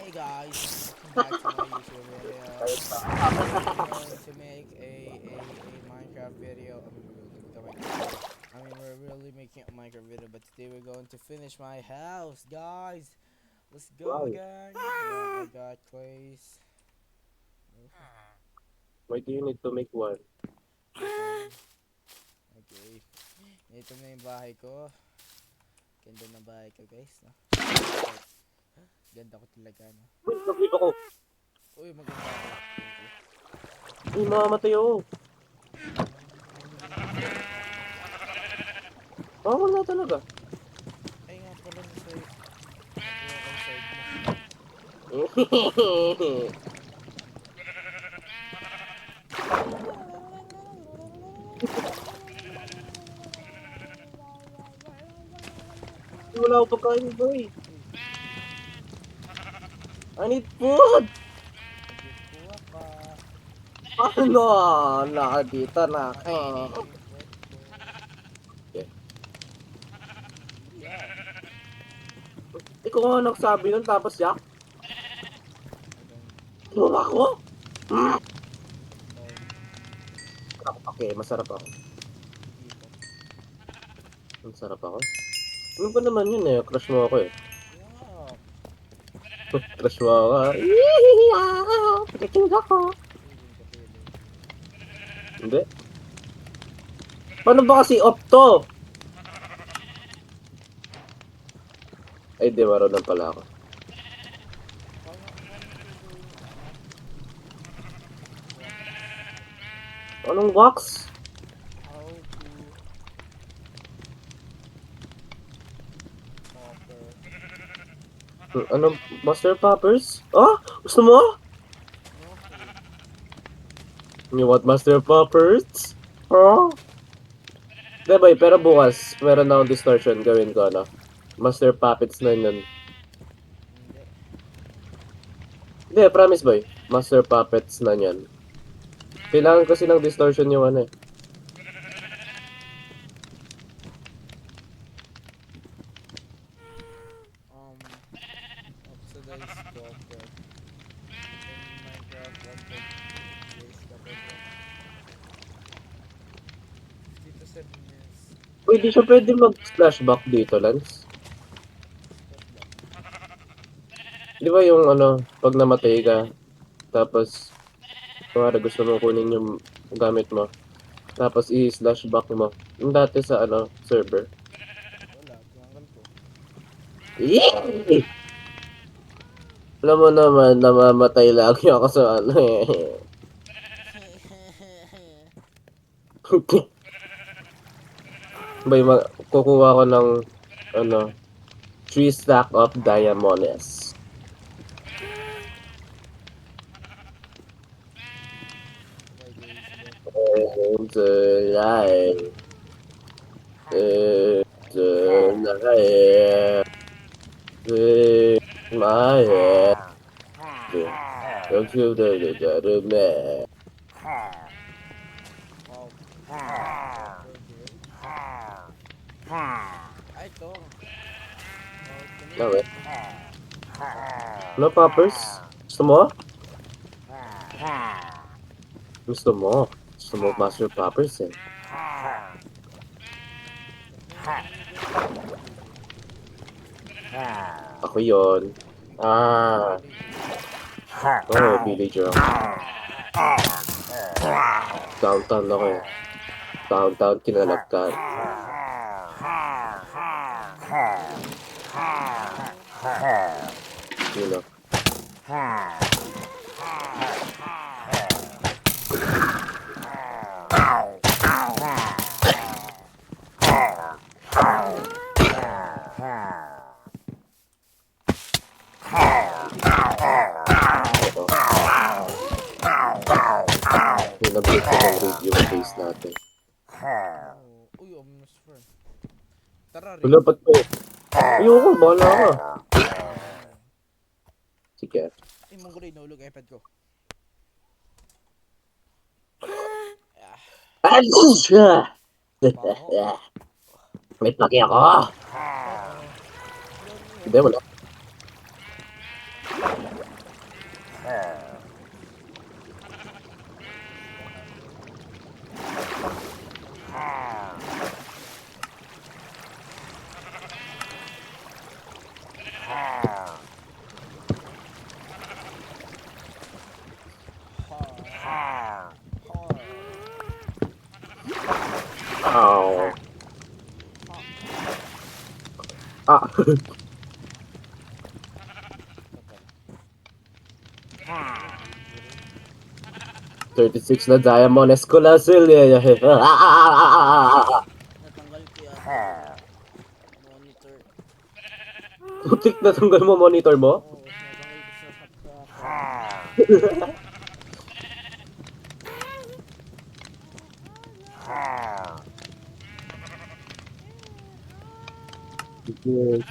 Hey guys, welcome back to my YouTube video. Today we're going to make a Minecraft video. We're really making a Minecraft video, but today we're going to finish my house, guys. Let's go Wow. again. Yeah, I got clays. Why do you need to make one? Okay. Ito na yung bahay ko. Ganda ng bahay ko, guys. No? Ganda ko talaga, no? Wait, nag-leave ako. Uy, maganda ako. Thank you. Ay, mamamatay ako. Ah, wala talaga. Ay nga pala sa side. Nakuha ko yung side mo. Wala ako pagkain, boy. Uy, I need food! nagkukuha ka. Ano? Naka dito na. Favorite ko. Okay. Yan. Ikaw nga nagsabi nun, tapos yak? Hanggang Tumawa ko? time Okay, masarap ako. dito. Masarap ako. Ano ba naman yun eh? Crush mo ako eh. Yuck. Crush mo ako. Pikiking ako. Feeling ko feeling. Hindi. Paano ba kasi off to? Ay, di marunong pala ako. Paano ko gawin Anong wax? how to copper. Anong Master Poppers? Ah? Gusto mo? No. You want Master Poppers? Oh? Diba, pero bukas, meron akong distortion gawin ko, ano? Master Puppets na yun. Hindi. Hindi, promise boy. Master Puppets na yan. Kailangan kasi ng distortion yung ano eh. Um, oxidized copper. In Minecraft, 1.2 copper. 50 to 7 years. Uy, di siya pwede mag-flashback dito, Lance. What ba? Di ba yung ano, pag namatay ka, tapos, kung gusto mo kunin yung gamit mo, tapos i-slash back mo. Yung dati sa ano, server. Wala, tinanggal ko. Yay! Alam mo naman, namamatay lagi ako sa ano eh. Bay, kukuha ko ng, ano, 3 stack of diamonds. Okay guys, go. And life is life with my head. Don't you do the man. Wow. Copper here. Ay, ito. Wow, ganun Okay. din. No poppers? Gusto mo? Gusto mo? Gusto mo master poppers eh. Ba't may nanginginig ako? Villager. Ako yon. Anong Ah, villager? oh, villager ako. Downtown ako eh. Downtown kinalagkan. You know. Yung nag-break ko ng raid yung base natin. Oh. Uy, ominous fern. Tara, raid. Wala, ba't ko? Ayoko, bahala ka. Oh. Sige. Ay, mong raid, nahulog iPad ko. Ah, Ano siya? baho. May paki ako. Oo. Yan yun. Hindi, wala. Ito pala. 36 na Diamond Escolasil. Natanggal ko yata yung monitor. Putik na tunggal mo monitor mo? Oo, natanggal ko sa saksakan.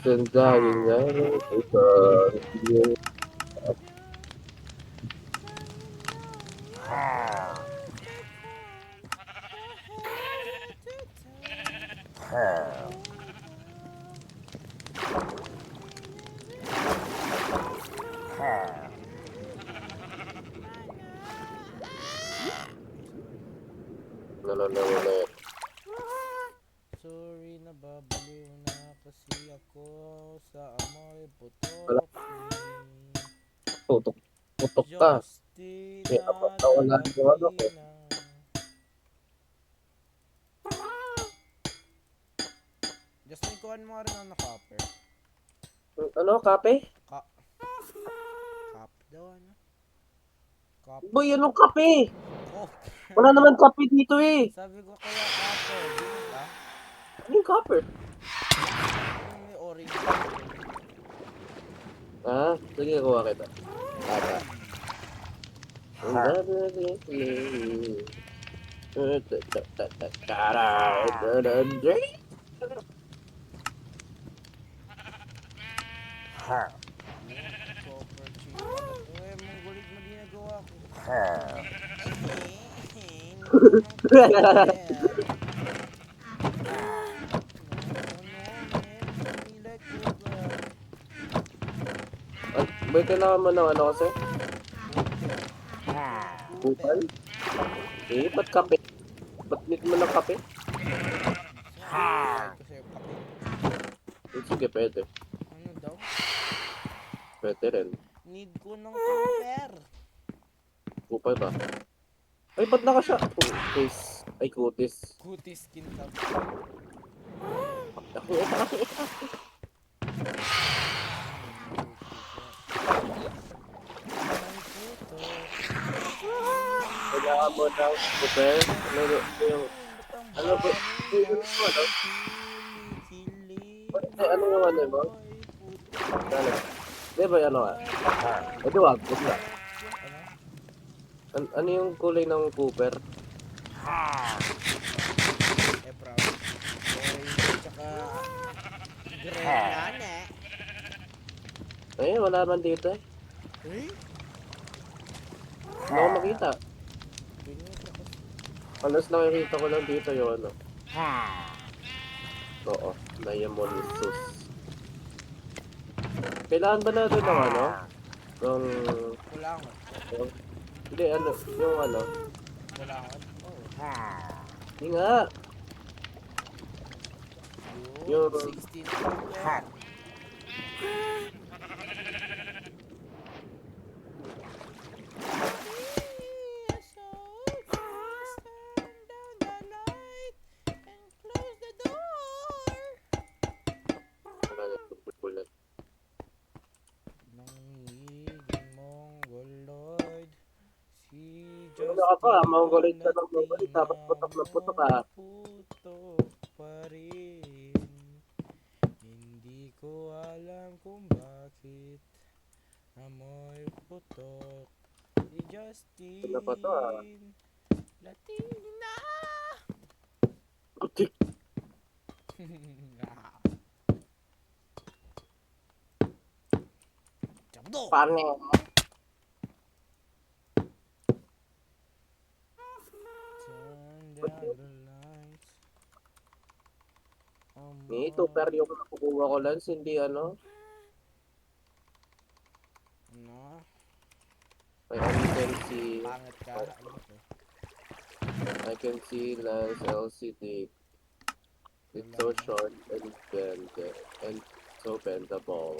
Sendaging na. Nananawala. Sorry, nababaliw na kasi ako sa amoy Wala. putok Putok. Putok ni ka. May Justina apat na de wala yung ano ko. Latina. Justin, kuhan mo rin ang copper. Ano, kape? Cup daw, ano? Cup. Boy, anong kape? Oh, Wala naman kape dito eh. sabi ko kaya copper, di ba? Ano yung kape? Yung may orange. Ah, sige, kuha kita. Tata. Copper chip na to. Eh, monggolit mo ginagawa ko. Hindi ko naman copper. Boy, kailangan mo ng ano kasi? Kupal? Eh, ba't kape? Ba't need mo ng kape? Sige, pwede. Ano daw? Pwede rin. Need ko ng copper. Kupal ba? Ay, ba't naka siya? Kutis. Ay, kutis. Kutis skin tab. Ako, ito. Kailangan mo ng kupal? Ano ba? Ano yung ano mo? Ano? Di ba ano nga? Ito wag na. Ano yung kulay ng Cooper? Eh, brown. Orange, tsaka green na. Eh, wala man dito eh. Eh? Wala ko makita. Alas nakikita ko lang dito yung ano. Oo, Diamond Sus. Kailangan ba natin ng ano? Ng... Kulangot. Hindi, ano, yung ano. Kulangot? Oo. Hindi nga. Yung Yung... 16 copper. Wala na itong bulbulan. Nangiging mongoloid si Wala ka pa, Justina mongoloid ka ng mongoloid, Latina, tapos putok na putok ka. putok pa rin. Hindi ko alam kung bakit amoy putok si Ano pa to ah? Justin Latina. Putik. Jabdo! Paano? Turn down the lights. Ni Super yung nakukuha ko lang, hindi ano. Ano? I can see... Pangit ka? Ano to? I can see Lance LCD. It's so short and so bendable.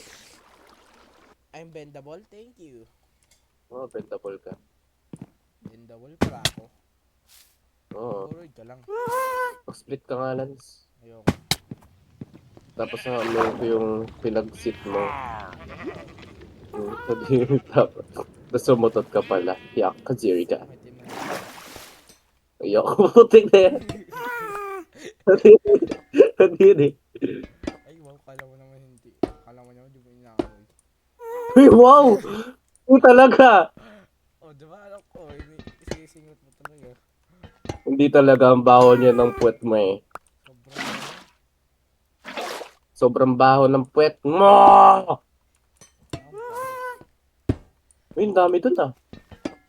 I'm bendable? Thank you. Oh, bendable ka. Bendable para ako. Oo. Mongoloid ka lang. Mag-split ka nga, Lance. Ayoko. Tapos hamayin ko yung pinag-sit mo. Tapos sumutot ka pala. Yak, kajiri ka. Akitin mo na. Ayoko, putik na yan. Hindi. Ay, wow, kala mo naman hindi. Kala mo naman di mo inaamoy. Uy, wow! Hindi talaga. Oh, diba alam ko, isisingot mo talaga. Hindi talaga ang baho niya ng puwet mo eh. Sobrang Sobrang baho ng puwet mo! Uy, ang dami dun ah.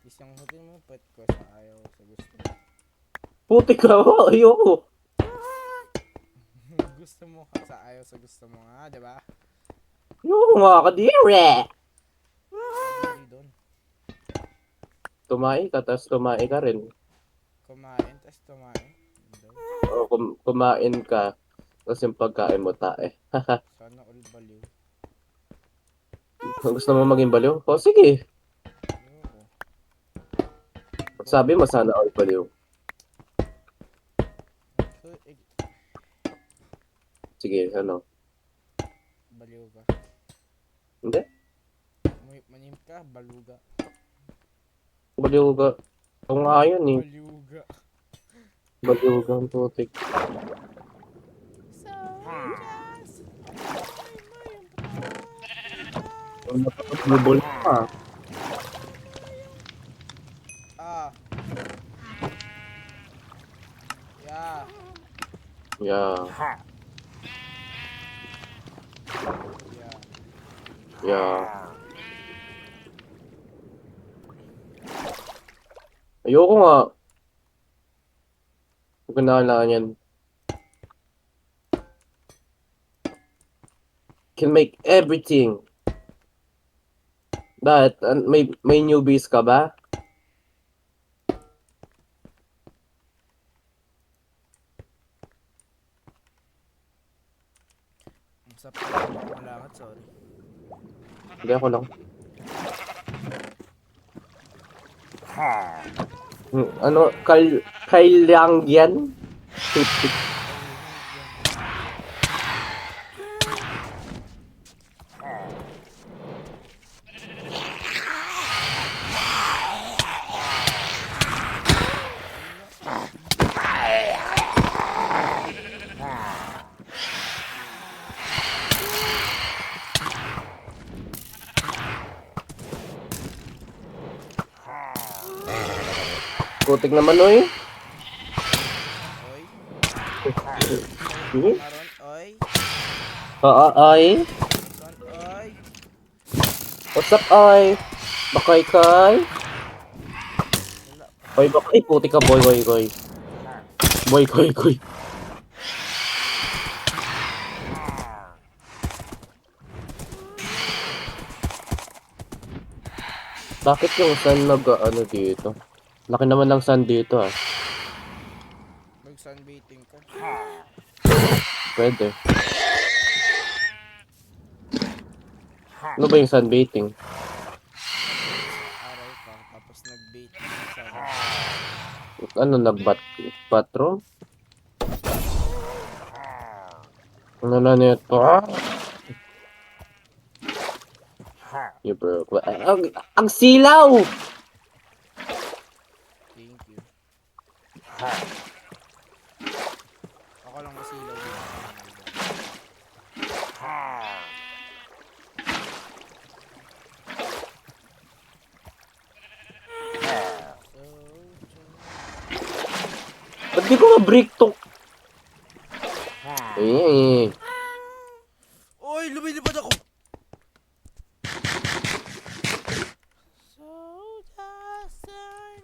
isang hutin mo pet ko sa ayaw sa gusto mo. Putik ka mo, ayoko. Gusto mo sa ayaw sa gusto mo nga, diba? Ayoko nga, kadiri. Hindi doon. Tumae ka, tapos tumae ka rin. Kumain, tas tumain. Hindi. O, kumain ka, tapos yung pagkain mo tae. Sana all baliw. Gusto mo maging baliw? O, sige. Ayoko. Sabi mo sana all baliw. So, Sige, ano? baliw ka. Hindi? Manim ka, baluga. Baliw ka. Oo nga yun eh. Baluga. Baliw ka ang putik. So, just... Ang nakakabulbol ka. Ah. Yeah. Yeah. Yeah. Yeah. Ayoko nga. Huwag ko na kailangan yan. Can make everything. Bakit? May newbies ka ba? Ang sapit ng malangat, sorry. Hindi ako lang. Ano? Kailang yan? Putik naman oy. Oy. Hmm? Maron, oy. Oo, oy. Son, oy. What's up, oy? Bakay kay? Wala. Oy, bakay. Putik ka, boy, boy, boy. Boy, boy, boy. Bakit yung sun ano dito? Laki naman ng sun dito ah. Mag-sunbathing ka. Pwede. Ano ba yung sunbathing? Araw ka, tapos nag-bait sa Ano, bathroom? Ano na nito? You broke. Ang silaw! Thank you. Ako lang masilaw dito. Ba't di ko ma-break to? Eh. Oy, lumilipad ako!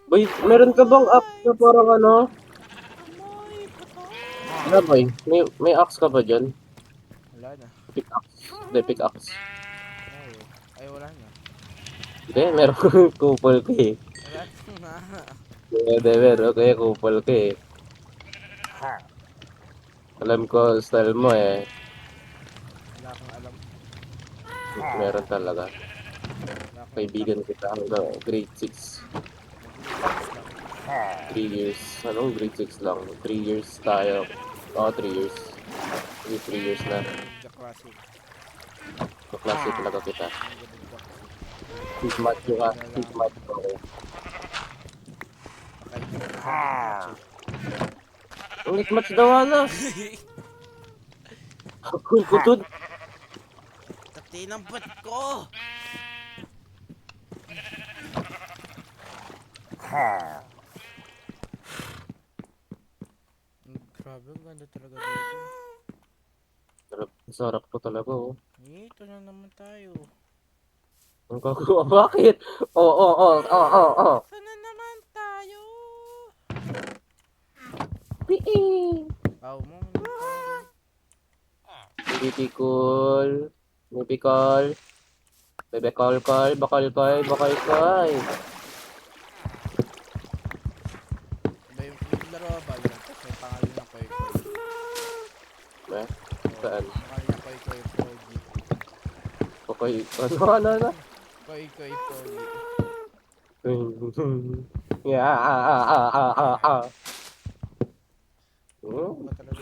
Boy, meron ka bang axe na parang ano? Wala boy, may axe ka ba dyan? Wala na. Pickaxe. Hindi, pickaxe. Ay, wala na. Hindi, meron kong kupol ko eh. Wala na. Hindi, meron ko eh, kupol ko eh. Alam ko style mo eh. Wala akong alam. Meron talaga. Wala akong Kaibigan kita hanggang grade 6. 3 years. Anong grade 6 lang? 3 years tayo. Oo, 3 years. 3 years na. klase. Kaklase talaga kita. Ang ganda ng klase. Sis Macho ka. Sis Macho. Kakainin ko sa deathmatch eh. Ang match daw na. Cool ko to. Tatinang bat ko! Grabe, ang ganda talaga dito. Sarap po talaga, oh. Ito na naman tayo. Ang kagawa, bakit? Oo. Ito na naman tayo! Pii. Aw mo, hindi pa rin. Hindi cool. Maybe call. Bebe call. Bakal. May laro ba yun? May pangalan na Koy Koy. Eh? Oh, Saan? pangalan na Koy Koy Pogi. Okay. Ano? Koy Koy Pogi. Yeah. Ano ba talaga?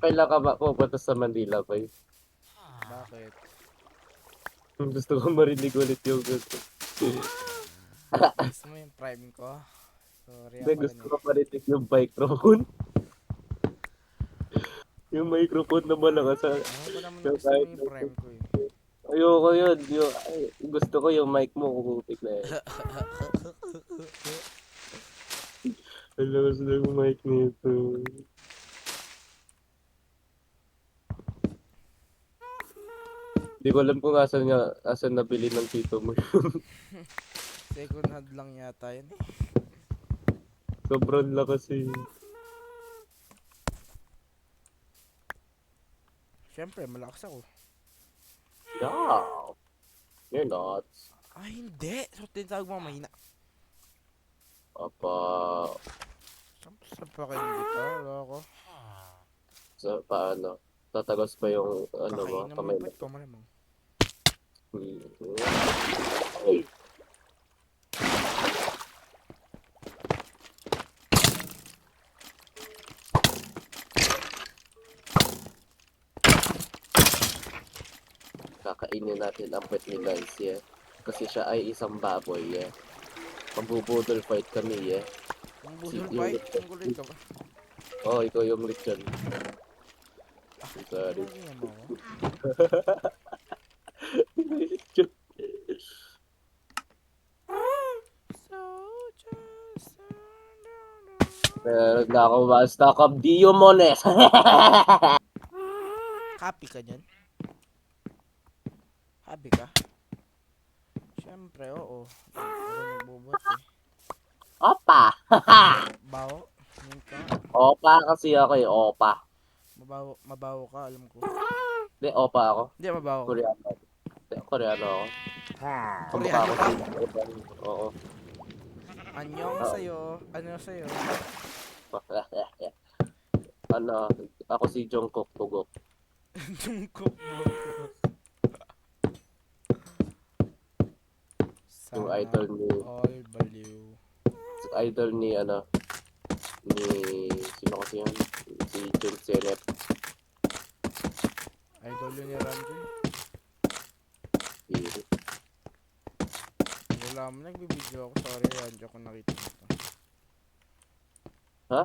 Kailan ka ba pupunta sa Manila, boy? Bakit? Gusto ko marinig ulit yung gusto. Gusto mo yung prime ko? Sorry Hindi, ako gusto rin eh. ko marinig yung microphone. Yung microphone na malakas sa... Ano ba naman na Yung gusto mo kahit... yung prime ko eh? Ayoko yun. Gusto ko yung mic mo kukutik na yan. Ang lakas na yung mic nito. Di ko alam kung asan nabili ng tito mo. Second hand lang yata yun eh. Sobrang lakas eh. Siyempre, malakas ako. Yeah. You're not. Ay, hindi. So, tinatawag mo mahina. Apa, Saan pa kayo guitar? Wala ako. paano? Tatagos pa yung ano mo, Kakainin mo kamay yung mo. ba't ko malamang? Ay, kakainin natin ang pet ni Lance, yeah. Kasi siya ay isang baboy, yeah. Magbubudol fight kami, yeah. Ang budol Yung fight? lechon. Ang gulit ka ba? Oh, ikaw yung lechon. Sorry. Ano ganyan mo ako? Lechon. So, just... Meron na ako ma-stock of Diomones. Happy ka dyan? Happy ka? Siyempre, oo. Ako nagbubot eh. Opa. Bawo? Yun ka? Opa kasi ako eh, opa. Mabawo ka, alam ko. Hindi, opa ako. Hindi, mabawo ka. Koreano. Hindi, Koreano ako. Kamukha Koreano ko ka? si Oo. Anyong Oo. sa'yo. Ano sa'yo? Ano, ako si Jungkook Tugok. Jungkook mo. Yung Sana idol ni all baliw. ni sino kasi yan? Si Jun Senep. Idol yun ni Ranjoy. Si Wala mo, nagbibideo ako. Sorry, Ranjoy, kung nakita mo ito. Ha?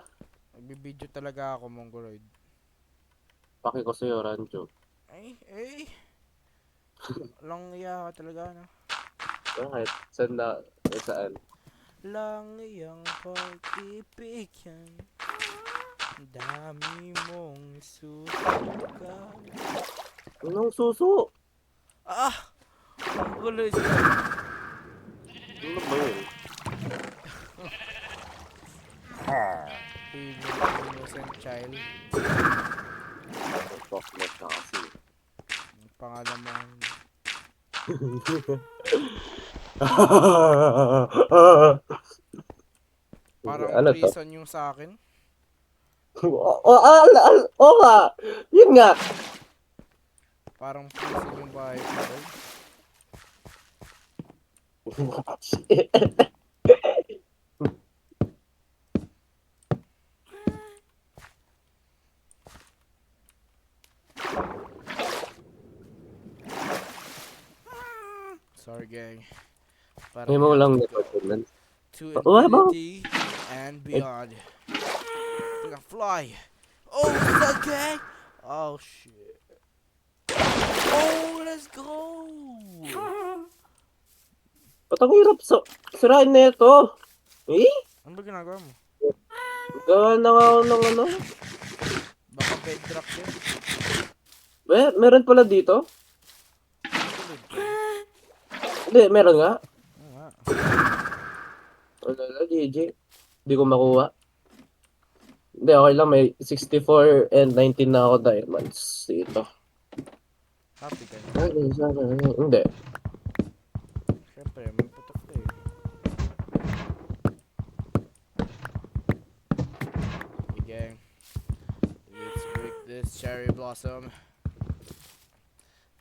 Nagbibideo talaga ako, Mongoloid. Paki ko sa'yo, Ranjo. Ay. Lang iya ka talaga, no? Bakit? Saan? Lang iyang pag-ibig yan. Dami mong susukan. Anong suso? Ah! Mongoloid. Ano ba yun? Innocent child. Fucknet ka kasi. Ang pangalan mo. Parang Ano to? prison yung sa akin. Oo nga! Yun nga! Parang prison yung bahay ko. Sorry, gang. Ngayon Parang mo have lang to go department. to Wala ba? infinity and beyond. Teka, fly. Oh, what's that, gang? Oh, shit. Oh, let's go! Ba't ang hirap sirain na ito? Eh? Ano ba ginagawa mo? Gawa na nga ako ng ano? Baka bedrock yun. Meron pala dito? Tulid ka. Hindi, meron nga. Oo nga. Wala, GG. Hindi ko makuha. Hindi, okay lang. May 64 and 19 na ako diamonds dito. Happy ka na. Ay, sana. Hindi. Siyempre, may putok ka eh. Hey, gang. Let's break this cherry blossom.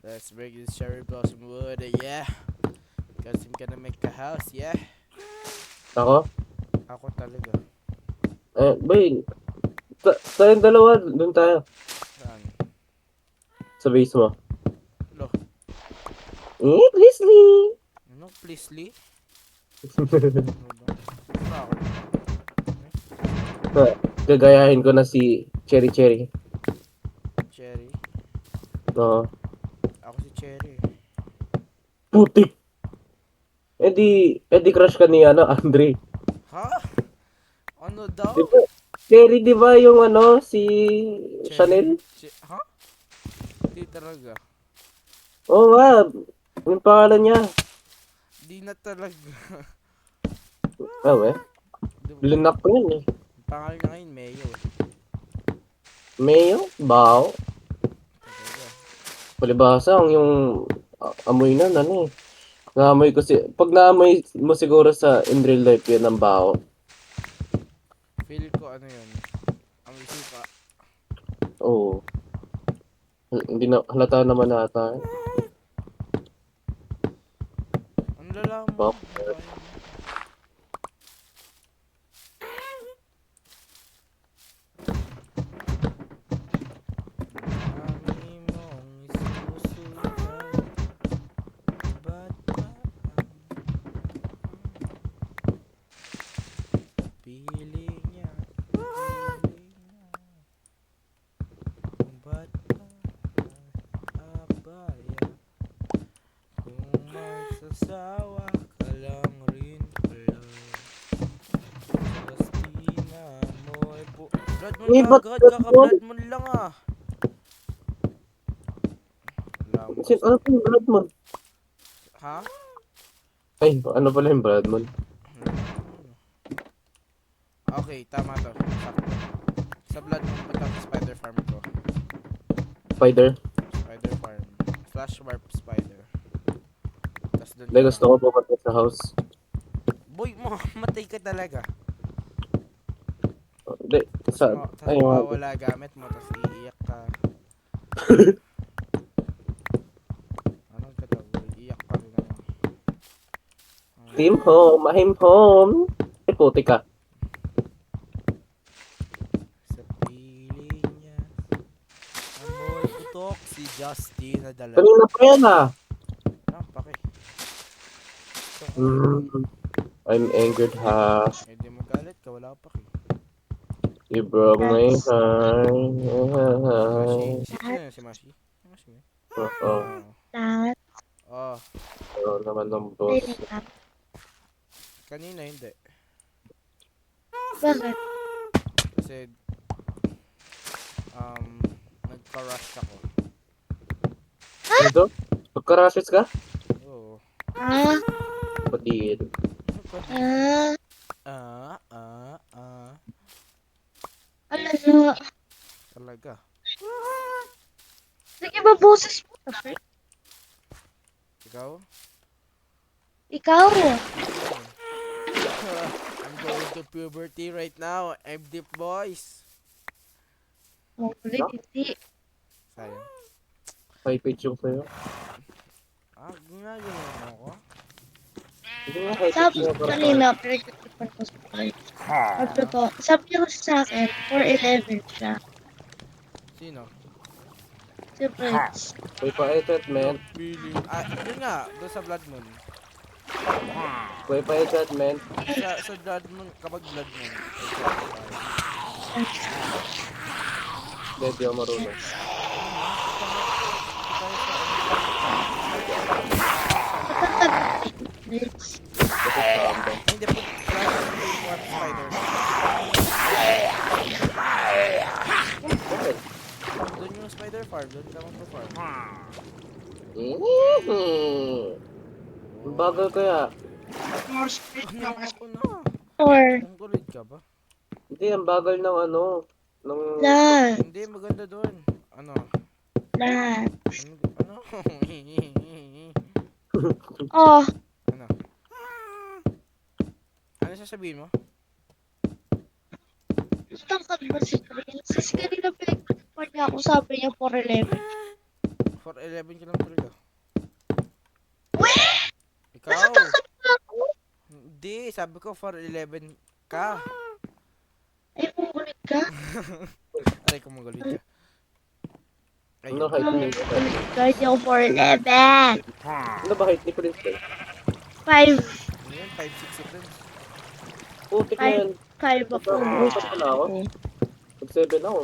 Let's break this cherry blossom wood, yeah. Because I'm gonna make a house, yeah. Ako? Ako talaga. Boy. Tayong dalawa. Doon tayo. Saan? Sa base mo. Lo, Please, Lee. ano? Please, Lee? Ano ba? Bakit? Gagayahin ko na si Cherry Cherry. Cherry? Oo. Ako si Cherry. Putik! Di crush ka ni Andre. Ha? Ano daw? Diba? Cherry, di ba yung si Cherry? Chanel? Ha? Di talaga. Oo nga. Yung pangalan niya. Di na talaga. Linak ko yun eh. Pangalan niya ngayon, Mayo. Mayo? Bao? Talaga. Palibasa ang yung amoy na eh. Naamoy ko pag naamoy mo siguro sa in real life yun ng bao. Feel ko ano yun. Ang isipa. Oo. Hindi na halata naman ata. Ang lala mo. Bak. Marami mong isusunod. Ba't ba ang piling niya? Ba't ba abaya? Kung magsasawa ka lang rin pala. Justina mo'y po. Blood moon Eh, ka ba't agad, ba't kaka-blood moon lang ah. Wala mo kasi. Ano yung Bradmon? Ha? Ay, ano pala yung Bradmon? Okay, tama to. Sakto. Sa blood moon punta sa spider farm ko. Spider? Spider farm. Flash warp spider. Tas dun Hindi, ka gusto ko pumunta sa house. boy mo, matay ka talaga. Hindi, Tas ay, mawawala gamit mo, tas iiyak ka. Ano ka daw? Iiyak pa rin naman. Team home, I'm home. Ay, puti ka. Sa piling niya. Amoy putok si Justina dala. Kanina pa yan Pake. So, I'm angered ha. eh di magalit ka, wala pa kay. You broke my Mashi? heart. Sino yun si Mashi? Si Mashi ba? Oo. Lahat. Oh, Oo naman ng boss. kanina hindi. Bakit? Kasi, nagka-rush ako. Dito? Magkarashes ka? Oo. Ah, Kapatid. Ano pa? ah, ano? Talaga. Sige ba boses mo? Ikaw? Ikaw? I'm going to puberty right now. I'm deep boys. Oh, ulit hindi. Sayang. High pitch yung sa'yo. Ginagawa mo ako? Hindi nga high pitch Sabi nga ko para kanina, pinag-ipan ko sa friend. Sabi ko, sabi niya kasi sa akin, 4'11 siya. Sino? Si Prince. May pa-enchantment. Feeling. Ah, yun nga, doon sa Blood Moon. May pa-enchantment. Sa Blood Moon, kapag Blood Moon. Hindi, di ako marunong. Prince. Kasi samba. Hindi po, one spider. Okay. Doon yung spider farm, doon ka magpa-farm. Ang bagal kaya. Ano ako na? Or Ang kulit ka ba? Hindi, ang bagal ng ano. Ng... land. Hindi, maganda doon. Ano? Land. Ano? Oh, Ano? Ano sasabihin mo? matangkad ba si Prince? Kasi kanina pinagpapal niya ako, sabi niya 4'11". 4'11 ka lang talaga. Weh! Ikaw? Matangkad ba ako? Hindi, sabi ko 4'11 ka. Ay, mukulit ka? Aray, kumugulit ka. Ano Ayun. height ni... Kahit ako 4'11". Ano ba height ni Prince? 5'5" Ano yun? 5'6 si Prince. Putik na yan. ako. Dapat pala ako. Mag-7 ako.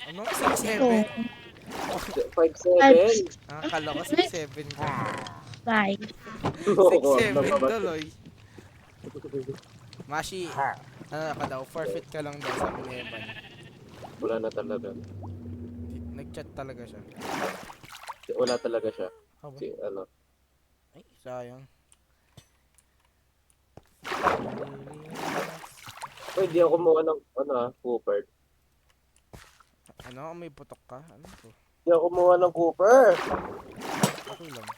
Ano? Ito. 6'7"? 5'7". Akala ko 6'7 ka. 5. Oo, 6'7 napabasa. tuloy. Mashi, ano ka daw? Forfeit ka lang daw, sabi ni Evan. Wala na talaga. Nag-chat talaga siya. Wala talaga siya. Haba. Si, ano. Ay, sayang. Pwede ako kumuha ng, ano Cooper. Ano? May putok ka? Ano to? Hindi ako kumuha ng Cooper. Okay lang.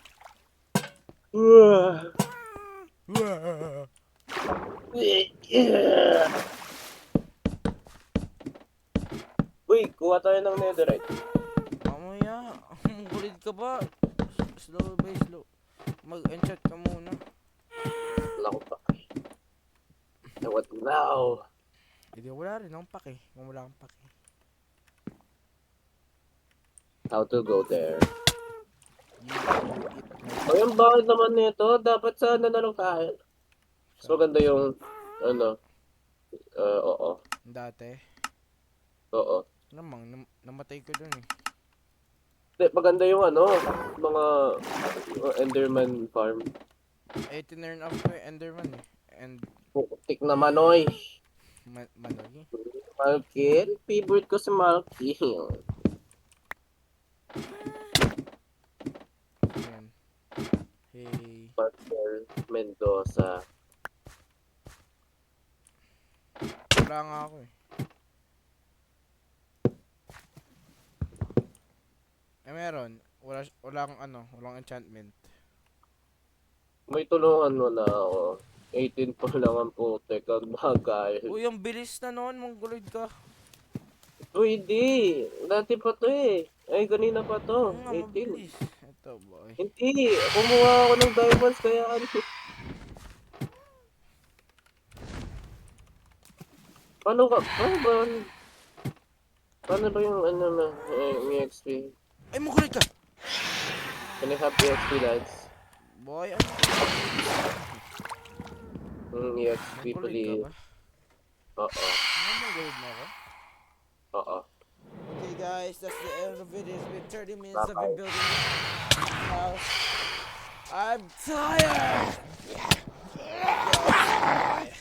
Uy, kuha tayo ng netherite. Mamaya, ang kulit ka ba? Slow by slow. Mag-enchant ka muna. Wala ko pa. What now? Hindi, wala rin akong pake. Kung wala akong pake. How to go there? You eat my... O yung bakit naman nito, dapat sana na lang tayo. Mas maganda yung, ano, oo. Dati. Oo. Namang, namatay ko dun eh. Hindi, maganda yung ano, mga Enderman farm. Eh, tinurn off ko yung Enderman eh. And, Putik naman, oy. Manoy. Malkin? Favorite ko si Malkin. Ayan. Hey. Pastor Mendoza. Wala nga ako eh. Eh, meron. Walang ano, walang enchantment. May tulungan mo na ako. 18 pa lang ang putek. Ang bagay. Uy, ang bilis na noon, mongoloid ka. Uy, di. Dati pa to eh. Ay, kanina pa to. Oo nga, 18. mabilis. Ito, boy. Hindi. Kumuha ako ng diamonds kaya ano. Paano ka? Paano ba yung ano na EXP? Ay, mongoloid ka! Can I have EXP lads? Boy, ano? EXP Mongoloid ka please. ba? Oo. Ano, mongoloid mo ako? Oo. Okay guys, that's the end of it. It's been 30 minutes I've Bye-bye. been building this house. I'm tired! Yes, bye.